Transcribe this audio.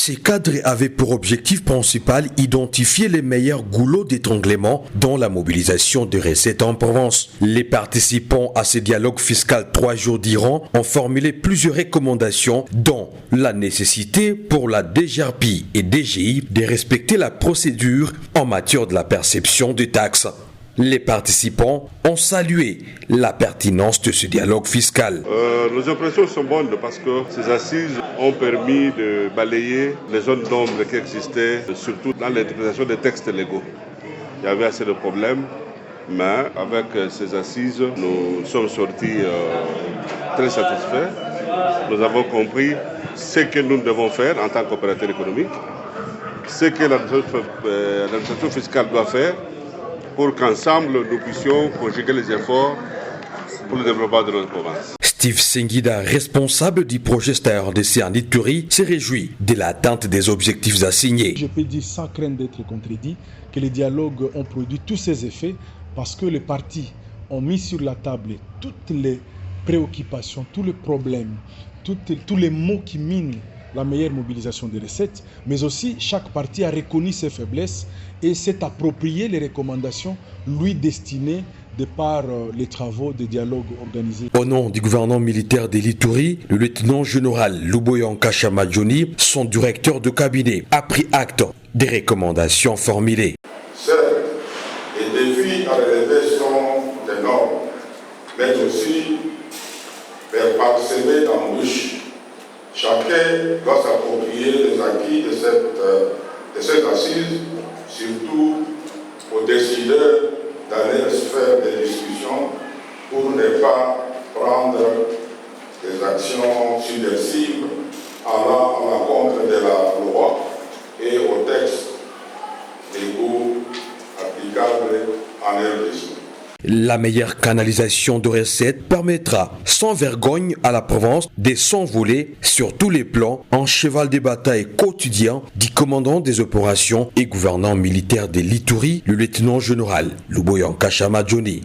Ces cadres avaient pour objectif principal identifier les meilleurs goulots d'étranglement dans la mobilisation des recettes en Provence. Les participants à ce dialogue fiscal 3 jours durant ont formulé plusieurs recommandations, dont la nécessité pour la DGRPI et DGI de respecter la procédure en matière de la perception des taxes. Les participants ont salué la pertinence de ce dialogue fiscal. Nos impressions sont bonnes parce que ces assises ont permis de balayer les zones d'ombre qui existaient, surtout dans l'interprétation des textes légaux. Il y avait assez de problèmes, mais avec ces assises, nous sommes sortis très satisfaits. Nous avons compris ce que nous devons faire en tant qu'opérateur économique, ce que l'administration fiscale doit faire, pour qu'ensemble nous puissions conjuguer les efforts pour le développement de notre province. Steve Sengida, responsable du projet STARDC en Ituri, se réjouit de l'atteinte des objectifs assignés. Je peux dire sans crainte d'être contredit que les dialogues ont produit tous ces effets parce que les partis ont mis sur la table toutes les préoccupations, tous les problèmes, tous les mots qui minent la meilleure mobilisation des recettes, mais aussi chaque parti a reconnu ses faiblesses et s'est approprié les recommandations lui destinées de par les travaux de dialogue organisés. Au nom du gouvernement militaire de l'Ituri, le lieutenant-général Luboya Nkashama Djoni, son directeur de cabinet, a pris acte des recommandations formulées. Certes, les défis à relever sont énormes, mais aussi parsemés d'embûches. Chacun doit s'approprier les acquis de cette assise, surtout aux décideurs d'aller faire des discussions pour ne pas prendre des actions subversives allant à l'encontre de la loi et aux textes légaux applicables en RDC. La meilleure canalisation de recettes permettra sans vergogne à la Provence de s'envoler sur tous les plans en cheval de bataille quotidien du commandant des opérations et gouvernant militaire de l'Ituri, le lieutenant-général Luboya Nkashama Djoni.